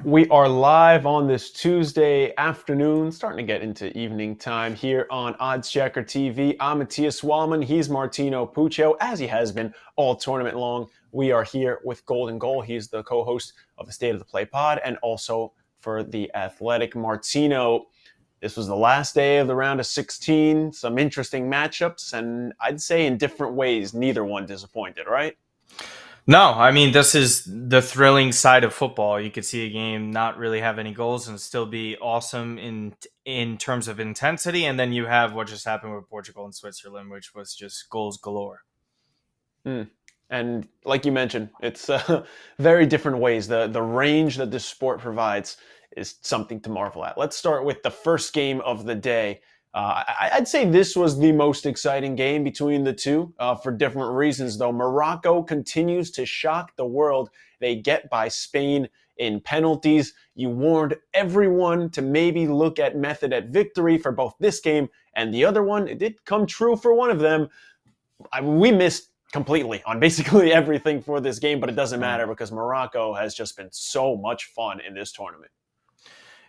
We are live on this Tuesday afternoon, starting to get into evening time here on OddsChecker TV. I'm Matias, he's Martino Puccio, as he has been all tournament long. We are here with Golden Goal. He's the co-host of the State of the Play pod, and also for The Athletic. Martino, this was the last day of the round of 16. Some interesting matchups, and I'd say in different ways, neither one disappointed, right? No, I mean, this is the thrilling side of football. You could see a game not really have any goals and still be awesome in terms of intensity, and then you have what just happened with Portugal and Switzerland, which was just goals galore. Mm. And like you mentioned, it's very different ways. The range that this sport provides is something to marvel at. Let's start with the first game of the day. I'd say this was the most exciting game between the two for different reasons, though. Morocco continues to shock the world. They get by Spain in penalties. You warned everyone to maybe look at method at victory for both this game and the other one. It did come true for one of them. We missed completely on basically everything for this game, but it doesn't matter because Morocco has just been so much fun in this tournament.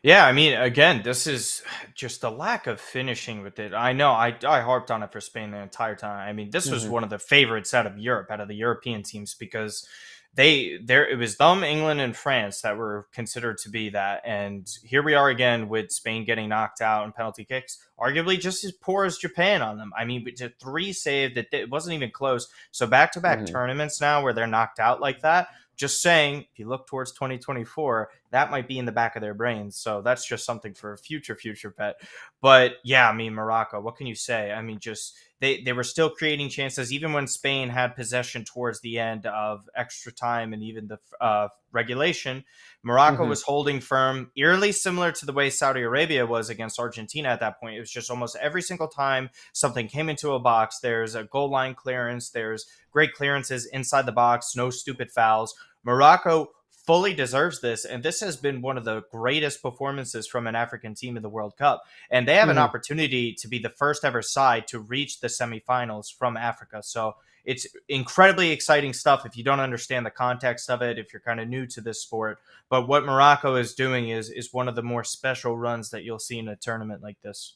Yeah, I mean, again, this is just a lack of finishing with it. I know I harped on it for Spain the entire time. I mean, this was one of the favorites out of Europe, out of the European teams, because it was them, England, and France that were considered to be that. And here we are again with Spain getting knocked out in penalty kicks, arguably just as poor as Japan on them. I mean, to three saved, it wasn't even close. So back-to-back tournaments now where they're knocked out like that. Just saying, if you look towards 2024, that might be in the back of their brains. So that's just something for a future bet. But yeah, I mean, Morocco, what can you say? I mean, just they were still creating chances, even when Spain had possession towards the end of extra time and even the regulation. Morocco was holding firm, eerily similar to the way Saudi Arabia was against Argentina at that point. It was just almost every single time something came into a box, there's a goal line clearance, there's great clearances inside the box, no stupid fouls. Morocco fully deserves this, and this has been one of the greatest performances from an African team in the World Cup. And they have an opportunity to be the first ever side to reach the semifinals from Africa. So it's incredibly exciting stuff if you don't understand the context of it, if you're kind of new to this sport. But what Morocco is doing is one of the more special runs that you'll see in a tournament like this.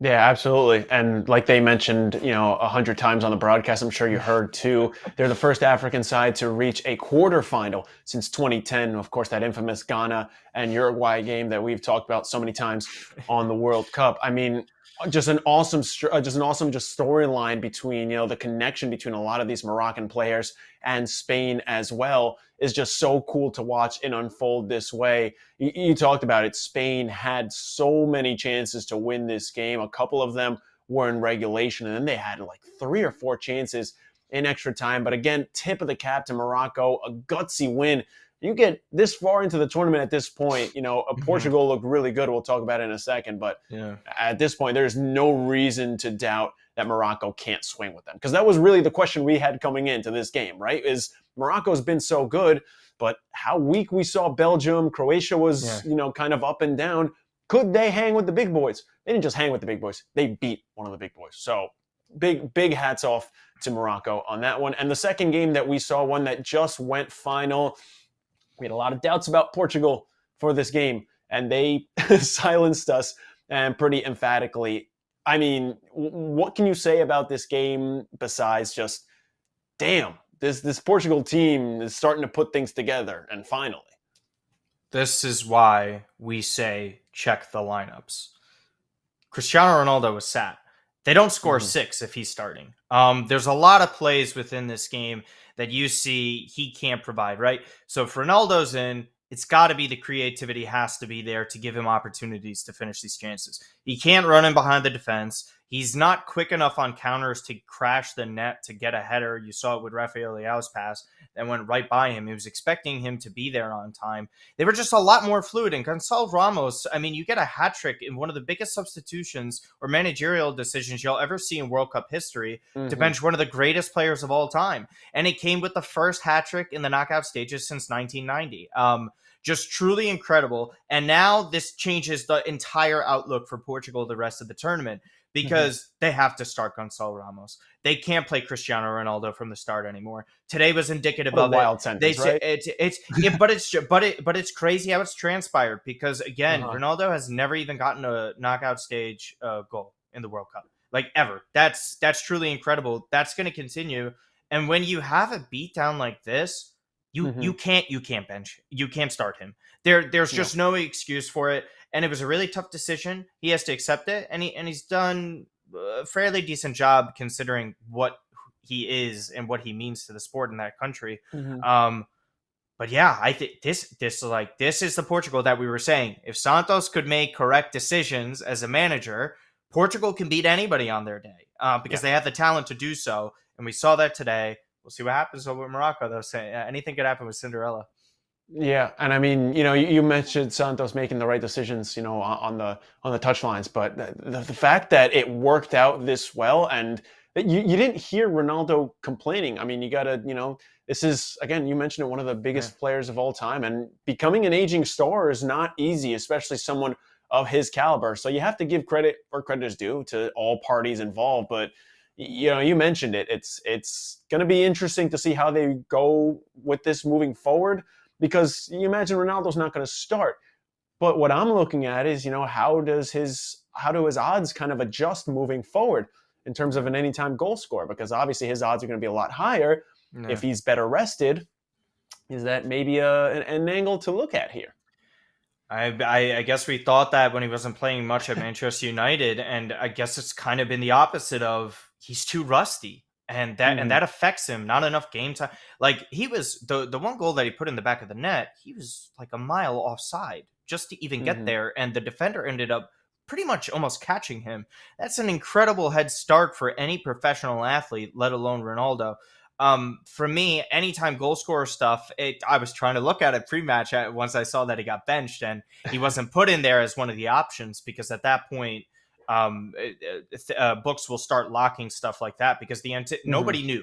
Yeah, absolutely. And like they mentioned, 100 times on the broadcast, I'm sure you heard too, they're the first African side to reach a quarterfinal since 2010. Of course, that infamous Ghana and Uruguay game that we've talked about so many times on the World Cup. I mean, just an awesome storyline between, the connection between a lot of these Moroccan players and Spain as well is just so cool to watch it unfold this way. You talked about it. Spain had so many chances to win this game. A couple of them were in regulation, and then they had like 3 or 4 chances in extra time. But again, tip of the cap to Morocco, a gutsy win. You get this far into the tournament at this point, Portugal looked really good. We'll talk about it in a second. But at this point, there's no reason to doubt that Morocco can't swing with them. Because that was really the question we had coming into this game, right? Is Morocco's been so good, but how weak we saw Belgium. Croatia was, kind of up and down. Could they hang with the big boys? They didn't just hang with the big boys. They beat one of the big boys. So big hats off to Morocco on that one. And the second game that we saw, one that just went final, we had a lot of doubts about Portugal for this game, and they silenced us and pretty emphatically. I mean, what can you say about this game besides just, damn, this Portugal team is starting to put things together, and finally. This is why we say check the lineups. Cristiano Ronaldo was sat. They don't score 6 if he's starting. There's a lot of plays within this game that you see he can't provide, right? So if Ronaldo's in, it's got to be the creativity has to be there to give him opportunities to finish these chances. He can't run in behind the defense. He's not quick enough on counters to crash the net to get a header. You saw it with Rafael Leao's pass that went right by him. He was expecting him to be there on time. They were just a lot more fluid. And Gonçalo Ramos, I mean, you get a hat trick in one of the biggest substitutions or managerial decisions you'll ever see in World Cup history to bench one of the greatest players of all time. And it came with the first hat trick in the knockout stages since 1990. Just truly incredible. And now this changes the entire outlook for Portugal the rest of the tournament. because they have to start Gonzalo Ramos. They can't play Cristiano Ronaldo from the start anymore. Today was indicative What a of it. wild sentence, right? But it's crazy how it's transpired because again, Uh-huh. Ronaldo has never even gotten a knockout stage goal in the World Cup, like ever. That's truly incredible. That's going to continue. And when you have a beatdown like this, you can't bench. You can't start him. There's No. just no excuse for it. And it was a really tough decision. He has to accept it, and he's done a fairly decent job considering what he is and what he means to the sport in that country. But yeah, I think this is the Portugal that we were saying. If Santos could make correct decisions as a manager, Portugal can beat anybody on their day because they have the talent to do so, and we saw that today. We'll see what happens with Morocco, though. Say anything could happen with Cinderella. Yeah, and I mean, you mentioned Santos making the right decisions, on the touch lines, but the fact that it worked out this well, and that you didn't hear Ronaldo complaining. I mean, you gotta, this is, again, you mentioned it, one of the biggest players of all time, and becoming an aging star is not easy, especially someone of his caliber. So you have to give credit where credit is due to all parties involved. But you mentioned it. It's going to be interesting to see how they go with this moving forward. Because you imagine Ronaldo's not going to start. But what I'm looking at is, how do his odds kind of adjust moving forward in terms of an anytime goal scorer? Because obviously his odds are going to be a lot higher if he's better rested. Is that maybe an angle to look at here? I guess we thought that when he wasn't playing much at Manchester United, and I guess it's kind of been the opposite of he's too rusty. And that affects him. Not enough game time. Like he was the one goal that he put in the back of the net. He was like a mile offside just to even get there, and the defender ended up pretty much almost catching him. That's an incredible head start for any professional athlete, let alone Ronaldo. For me, anytime goal scorer stuff, I was trying to look at it pre-match once I saw that he got benched and he wasn't put in there as one of the options because at that point. Books will start locking stuff like that because nobody knew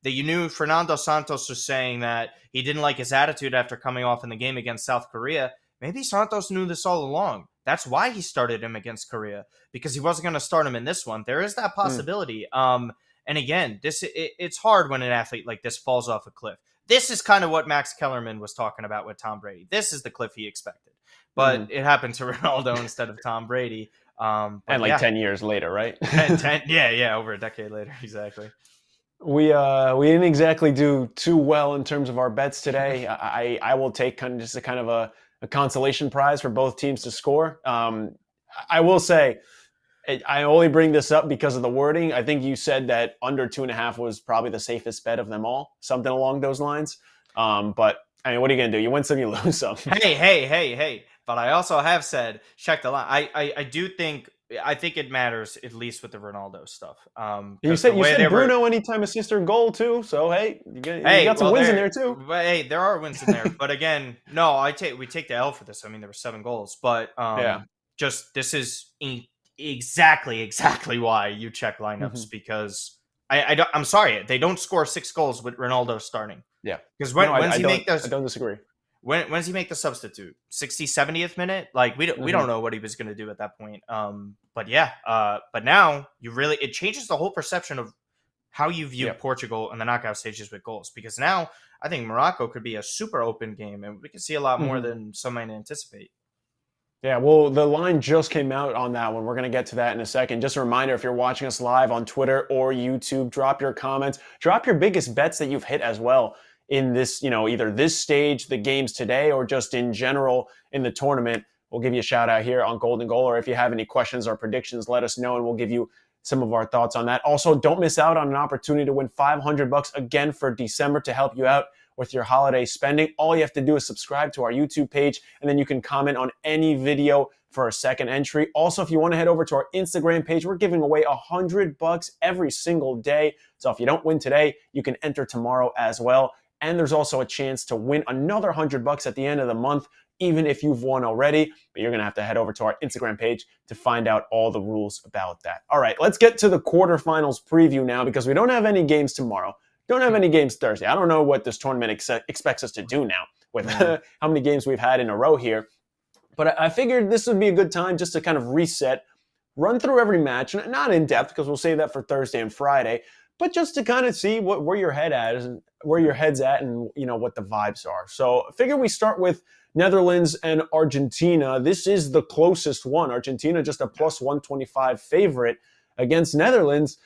that. You knew Fernando Santos was saying that he didn't like his attitude after coming off in the game against South Korea. Maybe Santos knew this all along. That's why he started him against Korea, because he wasn't going to start him in this one. There is that possibility. And again, it's hard when an athlete like this falls off a cliff. This is kind of what Max Kellerman was talking about with Tom Brady. This is the cliff he expected, but it happened to Ronaldo instead of Tom Brady. And 10 years later, right? 10, over a decade later, exactly. We didn't exactly do too well in terms of our bets today. I will take kind of a consolation prize for both teams to score. I will say, I only bring this up because of the wording. I think you said that under 2.5 was probably the safest bet of them all, something along those lines. But I mean, what are you gonna do? You win some, you lose some. Hey. But I also have said, check the line. I think it matters, at least with the Ronaldo stuff. You said Bruno anytime assist or goal too. So hey, you got some wins in there too. But hey, there are wins in there. But again, no, we take the L for this. I mean, there were 7 goals, but just this is exactly why you check lineups because I'm sorry, they don't score 6 goals with Ronaldo starting. Yeah, because when's he make those? I don't disagree. When does he make the substitute? 60th, 70th minute? Like we don't know what he was going to do at that point. But now it changes the whole perception of how you view Portugal in the knockout stages with goals, because now I think Morocco could be a super open game and we could see a lot more than some might anticipate. Yeah, well, the line just came out on that one. We're going to get to that in a second. Just a reminder, if you're watching us live on Twitter or YouTube, drop your comments. Drop your biggest bets that you've hit as well in this, either this stage, the games today, or just in general in the tournament. We'll give you a shout out here on Golden Goal, or if you have any questions or predictions, let us know and we'll give you some of our thoughts on that. Also, don't miss out on an opportunity to win $500 again for December to help you out with your holiday spending. All you have to do is subscribe to our YouTube page, and then you can comment on any video for a second entry. Also, if you want to head over to our Instagram page, we're giving away $100 every single day. So if you don't win today, you can enter tomorrow as well. And there's also a chance to win another $100 at the end of the month, even if you've won already. But you're going to have to head over to our Instagram page to find out all the rules about that. All right, let's get to the quarterfinals preview now, because we don't have any games tomorrow. Don't have any games Thursday. I don't know what this tournament expects us to do now with how many games we've had in a row here. But I figured this would be a good time just to kind of reset run through every match, not in depth because we'll save that for Thursday and Friday, but just to kind of see where your head at is and where your head's at, and what the vibes are. So I figure we start with Netherlands and Argentina. This is the closest one. Argentina just a plus 125 favorite against Netherlands.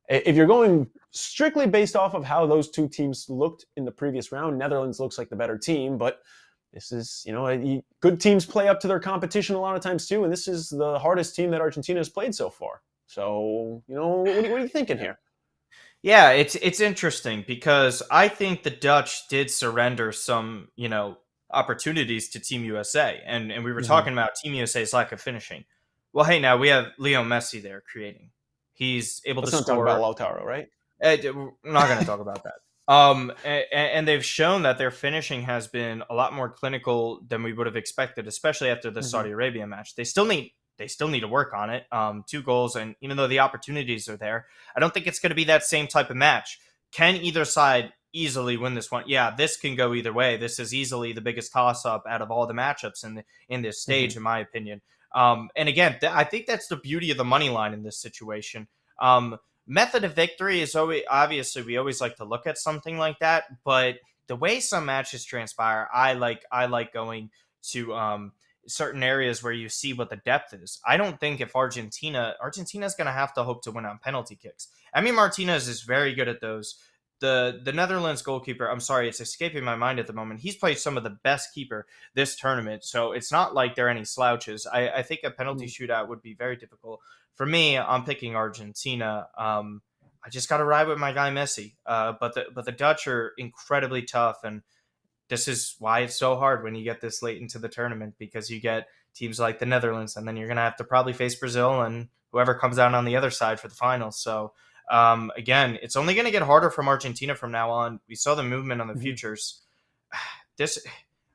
If you're going strictly based off of how those two teams looked in the previous round, Netherlands looks like the better team, but this is, good teams play up to their competition a lot of times too, and this is the hardest team that Argentina has played so far. So, what are you thinking here? Yeah, it's interesting because I think the Dutch did surrender some, opportunities to Team USA, and we were talking about Team USA's lack of finishing. Well, hey, now we have Leo Messi there creating. He's able Let's to not talk about score. Lautaro, right? We're not going to talk about that. And they've shown that their finishing has been a lot more clinical than we would have expected, especially after the Saudi Arabia match. They still need to work on it. 2 goals, and even though the opportunities are there, I don't think it's going to be that same type of match. Can either side easily win this one? Yeah, this can go either way. This is easily the biggest toss-up out of all the matchups in this stage, in my opinion. And again, I think that's the beauty of the money line in this situation. Method of victory is always, obviously, we always like to look at something like that, but the way some matches transpire, I like going to certain areas where you see what the depth is. I don't think if Argentina's going to have to hope to win on penalty kicks. I mean, Martinez is very good at those. The Netherlands goalkeeper, I'm sorry, it's escaping my mind at the moment. He's played some of the best keeper this tournament, so it's not like they're any slouches. I think a penalty shootout would be very difficult. For me, I'm picking Argentina. I just got to ride with my guy Messi. But the Dutch are incredibly tough, and this is why it's so hard when you get this late into the tournament, because you get teams like the Netherlands, and then you're going to have to probably face Brazil and whoever comes out on the other side for the finals. So again, it's only going to get harder from Argentina from now on. We saw the movement on the futures. This.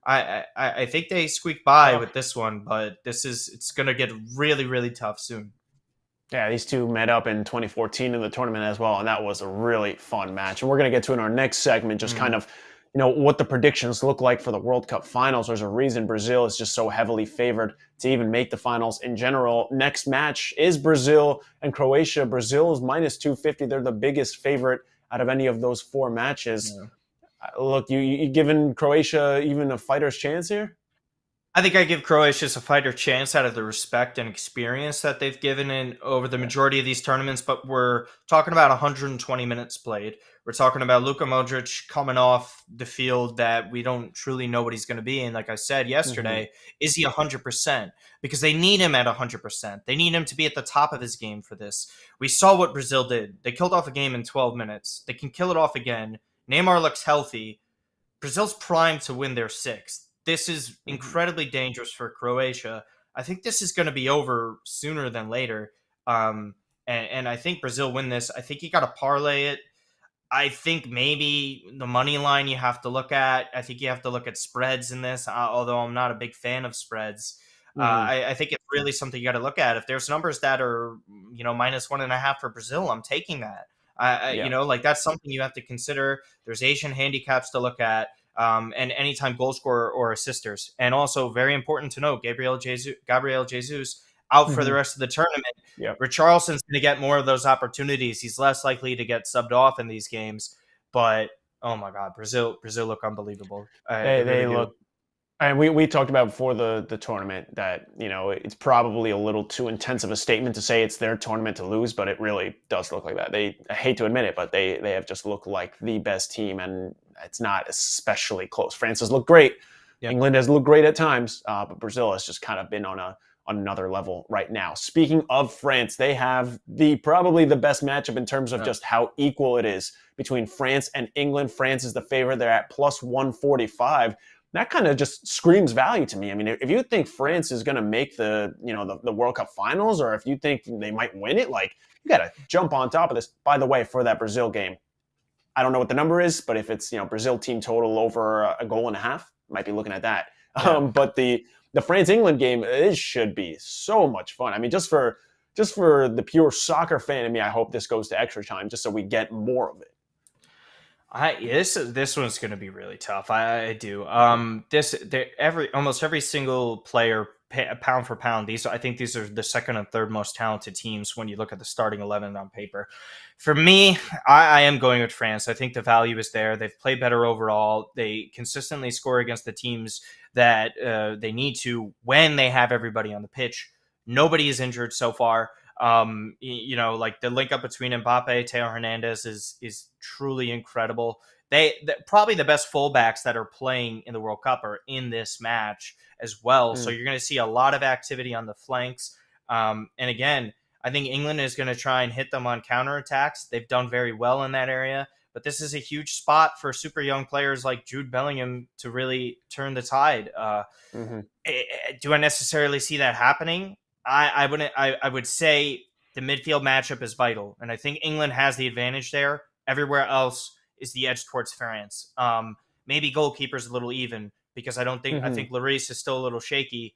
I think they squeaked by with this one, but it's going to get really, really tough soon. Yeah, these two met up in 2014 in the tournament as well, and that was a really fun match. And we're going to get to in our next segment just kind of, what the predictions look like for the World Cup finals. There's a reason Brazil is just so heavily favored to even make the finals in general. Next match is Brazil and Croatia. Brazil is minus 250. They're the biggest favorite out of any of those 4 matches. Yeah. Look, you giving Croatia even a fighter's chance here? I think I give Croatia a fighter chance out of the respect and experience that they've given in over the majority of these tournaments, but we're talking about 120 minutes played. We're talking about Luka Modric coming off the field that we don't truly know what he's going to be. And like I said yesterday, is he 100%? Because they need him at 100%. They need him to be at the top of his game for this. We saw what Brazil did. They killed off a game in 12 minutes. They can kill it off again. Neymar looks healthy. Brazil's primed to win their 6th. This is incredibly dangerous for Croatia. I think this is going to be over sooner than later. And I think Brazil win this. I think you got to parlay it. I think maybe the money line you have to look at. I think you have to look at spreads in this, although I'm not a big fan of spreads. I think it's really something you got to look at. If there's numbers that are, minus 1.5 for Brazil, I'm taking that. That's something you have to consider. There's Asian handicaps to look at. And anytime goal scorer or assisters. And also very important to note, Gabriel Jesus out for the rest of the tournament. Yep. Richarlison's going to get more of those opportunities. He's less likely to get subbed off in these games. But, oh my God, Brazil look unbelievable. They look. And we talked about before the tournament that, it's probably a little too intense of a statement to say it's their tournament to lose, but it really does look like that. I hate to admit it, but they have just looked like the best team, and it's not especially close. France has looked great. Yep. England has looked great at times, but Brazil has just kind of been on another level right now. Speaking of France, they have probably the best matchup in terms of just how equal it is between France and England. France is the favorite. They're at plus 145. That kind of just screams value to me. I mean, if you think France is going to make the World Cup finals, or if you think they might win it, you got to jump on top of this. By the way, for that Brazil game, I don't know what the number is, but if it's, Brazil team total over a goal and a half, might be looking at that. Yeah. But the France-England game, it should be so much fun. I mean, just for the pure soccer fan in me, I hope this goes to extra time just so we get more of it. This one's going to be really tough. I do. Almost every single player pound for pound, I think these are the second and third most talented teams when you look at the starting 11 on paper. For me, I am going with France. I think the value is there. They've played better overall. They consistently score against the teams that they need to when they have everybody on the pitch. Nobody is injured so far. Like the link up between Mbappe, Teo Hernandez is truly incredible. Probably the best fullbacks that are playing in the World Cup are in this match as well. So you're going to see a lot of activity on the flanks. And again, I think England is going to try and hit them on counterattacks. They've done very well in that area. But this is a huge spot for super young players like Jude Bellingham to really turn the tide. Do I necessarily see that happening? I wouldn't. I would say the midfield matchup is vital, and I think England has the advantage there. Everywhere else is the edge towards France. Maybe goalkeeper's a little even because I don't think I think Lloris is still a little shaky,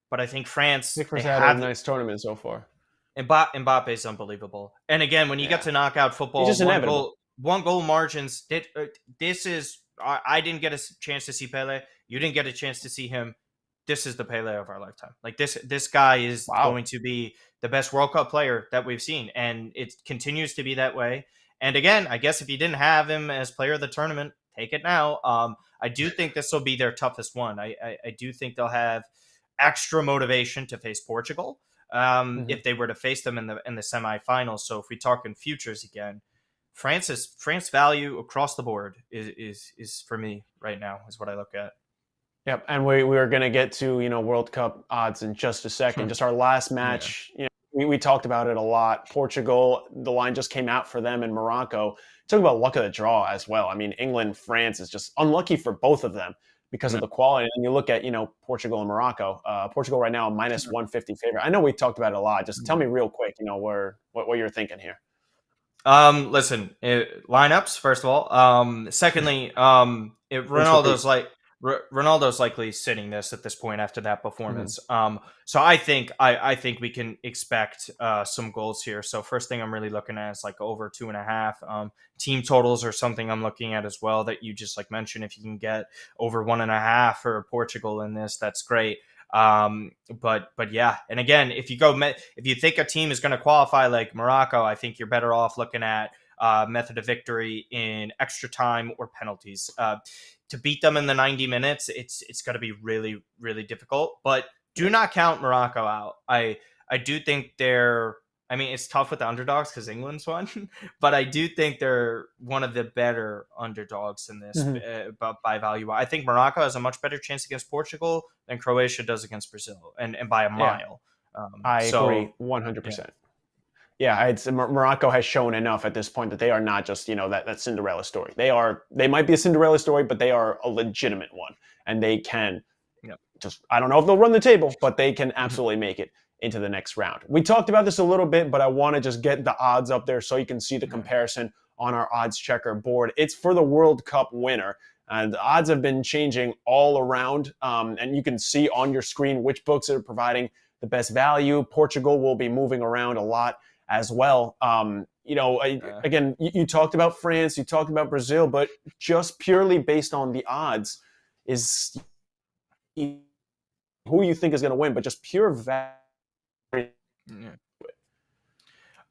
but I think France Pickford's had a nice tournament so far. Mbappe is unbelievable. And again, when you get to knockout football, just inevitable. One goal margins. This is I didn't get a chance to see Pele. You didn't get a chance to see him. This is the Pele of our lifetime. Like this guy is going to be the best World Cup player that we've seen, and it continues to be that way. And again, I guess if you didn't have him as player of the tournament, take it now. I do think this will be their toughest one. I do think they'll have extra motivation to face Portugal if they were to face them in the semifinals. So if we talk in futures again, France value across the board is for me right now is what I look at. Yep, and we are going to get to World Cup odds in just a second. Just our last match, we talked about it a lot. Portugal, the line just came out for them, and Morocco. Talk about luck of the draw as well. I mean, England, France is just unlucky for both of them because of the quality. And you look at Portugal and Morocco. Portugal right now a minus 150 favorite. I know we talked about it a lot. Just tell me real quick, what you're thinking here. Listen, lineups first of all. Secondly, Ronaldo's likely sitting this at this point after that performance. So I think we can expect some goals here. So first thing I'm really looking at is like over 2.5. Team totals are something I'm looking at as well that you just like mentioned. If you can get over 1.5 for Portugal in this, that's great. But yeah, and again, if you think a team is going to qualify like Morocco, I think you're better off looking at method of victory in extra time or penalties. To beat them in the 90 minutes, it's going to be really, really difficult. But do not count Morocco out. I do think it's tough with the underdogs because England's won, but I do think they're one of the better underdogs in this by value. I think Morocco has a much better chance against Portugal than Croatia does against Brazil, and by a mile. I agree 100%. Yeah, Morocco has shown enough at this point that they are not just that Cinderella story. They might be a Cinderella story, but they are a legitimate one, and they can I don't know if they'll run the table, but they can absolutely make it into the next round. We talked about this a little bit, but I want to just get the odds up there so you can see the comparison on our OddsChecker board. It's for the World Cup winner. And the odds have been changing all around, and you can see on your screen which books are providing the best value. Portugal will be moving around a lot as well. Again, you talked about France, you talked about Brazil, but just purely based on the odds is who you think is going to win, but just pure value.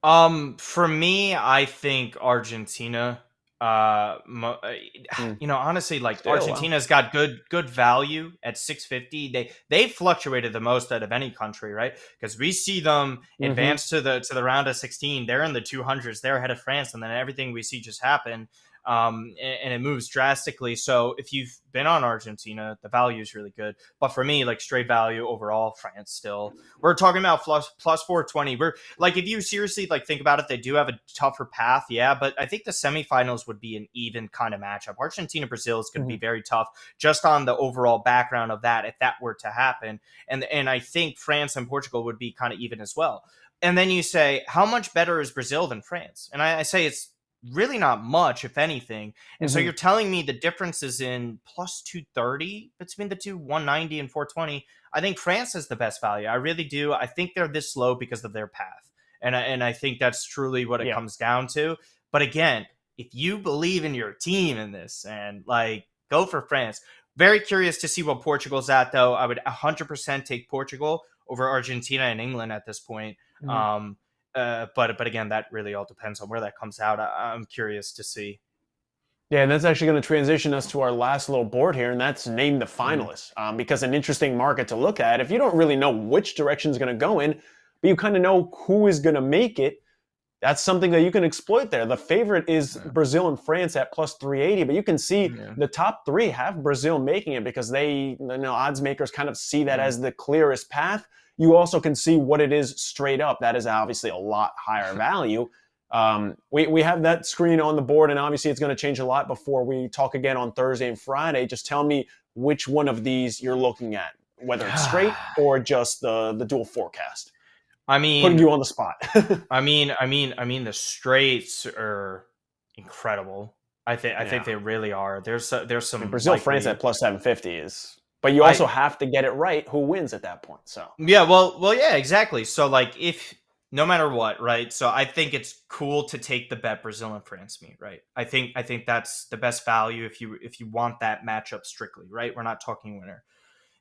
For me, I think Argentina. Honestly, like Argentina's got good value at 650. They fluctuated the most out of any country, right? Because we see them advance to the round of 16. They're in the 200s. They're ahead of France, and then everything we see just happen. And it moves drastically. So if you've been on Argentina, the value is really good. But for me, like straight value overall, France still. We're talking about plus 420. We're like, if you seriously like think about it, they do have a tougher path, yeah. But I think the semifinals would be an even kind of matchup. Argentina Brazil is going to be very tough, just on the overall background of that, if that were to happen. And I think France and Portugal would be kind of even as well. And then you say, how much better is Brazil than France? And I say it's really not much, if anything. And so you're telling me the difference is in plus 230 between the two, 190 and 420. I think France is the best value. I really do. I think they're this low because of their path. And I think that's truly what it comes down to. But again, if you believe in your team in this and like go for France, Very curious to see what Portugal's at, though. I would 100% take Portugal over Argentina and England at this point. Mhm. But again, that really all depends on where that comes out. I'm curious to see. Yeah, and that's actually going to transition us to our last little board here, and that's name the Mhm. finalists. Because an interesting market to look at, if you don't really know which direction is going to go in, but you kind of know who is going to make it, that's something that you can exploit there. The favorite is Yeah. Brazil and France at plus 380, but you can see Yeah. the top three have Brazil making it because odds makers kind of see that Mhm. as the clearest path. You also can see what it is straight up. That is obviously a lot higher value. We have that screen on the board, and obviously it's going to change a lot before we talk again on Thursday and Friday. Just tell me which one of these you're looking at, whether it's straight or just the dual forecast. I Putting mean, you on the spot. the straights are incredible. I think Yeah. they really are. There's I mean, some Brazil France at likely. plus 750 is, but you also I have to get it right who wins at that point. So, Yeah, yeah, exactly. So like, if no matter what, right? So I think it's cool to take the bet Brazil and France meet, right? I think that's the best value if you want that matchup strictly, right? We're not talking winner.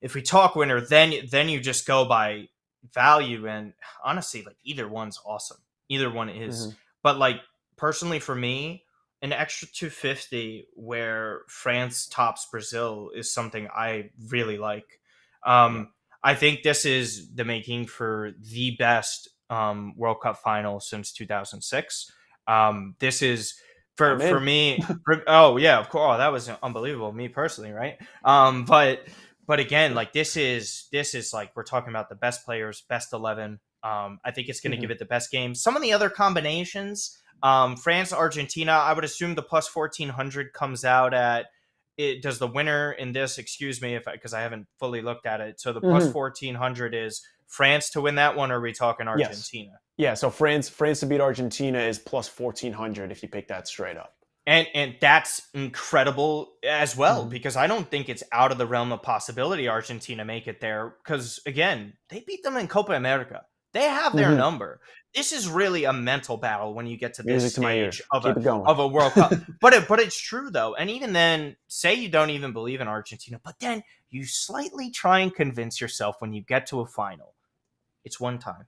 If we talk winner, then you just go by value, and honestly, like, either one's awesome. Either one is. mhm. But like, personally for me, an extra 250 where France tops Brazil is something I really like. Yeah, I think this is the making for the best World Cup final since 2006. This is I'm for in. me. Oh yeah, of course. Oh, that was unbelievable. Me personally, right? But again, like, this is like, we're talking about the best players, best 11. I think it's going to give Mhm. it the best game. Some of the other combinations, France, Argentina, I would assume the plus 1400 comes out at it. Does the winner in this, excuse me, if because I haven't fully looked at it. So the plus Mhm. 1400 is France to win that one, or are we talking Yes. Argentina? Yeah. So France to beat Argentina is plus 1400 if you pick that straight up. And that's incredible as well, Mhm. because I don't think it's out of the realm of possibility Argentina make it there, because again, they beat them in Copa America. They have their Mhm. number. This is really a mental battle when you get to this Music to my stage ears. Keep it going. of a World Cup. But it's true though. And even then, say you don't even believe in Argentina, but then you slightly try and convince yourself when you get to a final. It's one time.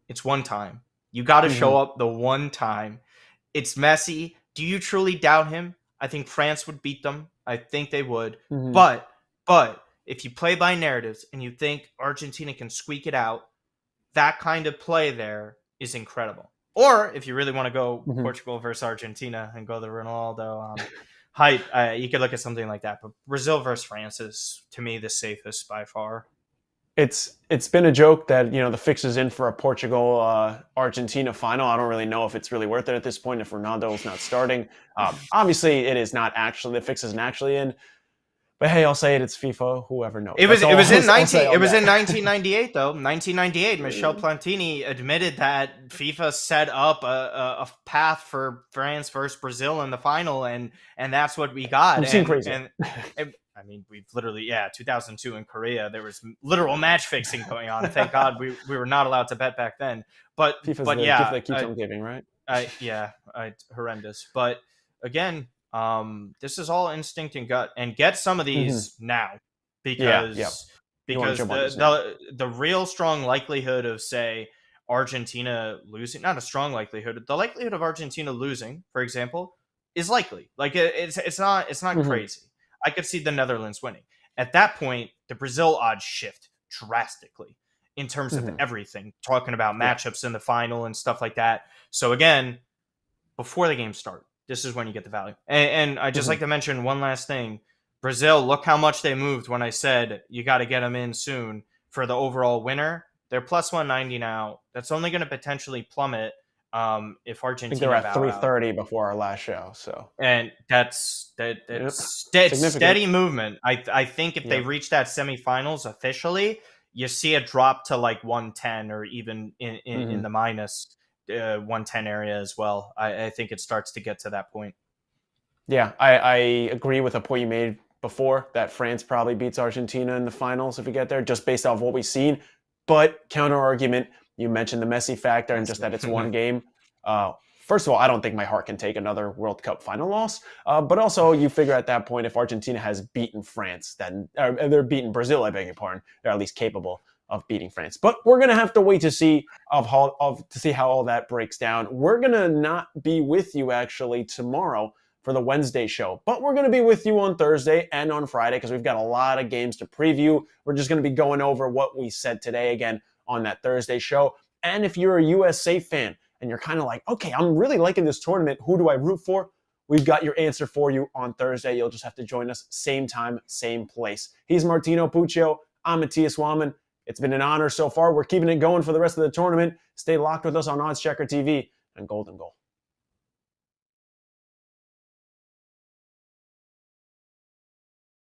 It's one time. You got to show Mhm. up the one time. It's Messi. Do you truly doubt him? I think France would beat them. I think they would. Mhm. But if you play by narratives and you think Argentina can squeak it out, that kind of play there is incredible. Or if you really want to go Mhm. Portugal versus Argentina and go the Ronaldo hype, you could look at something like that. But Brazil versus France is, to me, the safest by far. It's been a joke that the fix is in for a Portugal Argentina final. I don't really know if it's really worth it at this point if Ronaldo's not starting. Obviously, it is not actually the fix isn't actually in. But hey, I'll say it. It's FIFA. Whoever knows? That's It all was in I'll say 19 it on was that. in 1998 though. 1998, Michel Platini admitted that FIFA set up a path for France versus Brazil in the final, and that's what we got. We've seen crazier. And I mean, we've literally, 2002 in Korea, there was literal match fixing going on. Thank God we were not allowed to bet back then. But FIFA's but the gift yeah, that keeps on giving, right? horrendous. But again, this is all instinct and gut, and get some of Hmm. these now, Yeah, yeah. because You want to jump on the this now? the real strong likelihood of, say, Argentina losing, not a strong likelihood, the likelihood of Argentina losing, for example, is likely. Like, it's not Hmm. crazy. I could see the Netherlands winning. At that point, the Brazil odds shift drastically in terms of Hmm. everything, talking about Yeah. matchups in the final and stuff like that. So again, before the game start, this is when you get the value. And I just Hmm. like to mention one last thing. Brazil, look how much they moved when I said you got to get them in soon for the overall winner. They're plus 190 now. That's only going to potentially plummet if I think they're Argentina at bow out. 330 before our last show. So, And yep, that's significant. steady movement. I think if they Yep. reach that semifinals officially, you see a drop to like 110, or even in Hmm. the minus 110 area as well. I think it starts to get to that point. Yeah, I agree with a point you made before that France probably beats Argentina in the finals if we get there, just based off what we've seen. But counter argument, you mentioned the Messi factor and just Messi. that it's one game. first of all, I don't think my heart can take another World Cup final loss. But also, you figure at that point, if Argentina has beaten France, then they're beaten Brazil, I beg your pardon, they're at least capable of beating France. But we're gonna have to wait to see how all that breaks down. We're gonna not be with you actually tomorrow for the Wednesday show, but we're gonna be with you on Thursday and on Friday because we've got a lot of games to preview. We're just gonna be going over what we said today again on that Thursday show. And if you're a USA fan and you're kind of like, okay, I'm really liking this tournament, who do I root for? We've got your answer for you on Thursday. You'll just have to join us same time, same place. He's Martino Puccio. I'm Matias Weilmann. It's been an honor so far. We're keeping it going for the rest of the tournament. Stay locked with us on OddsChecker TV and Golden Goal.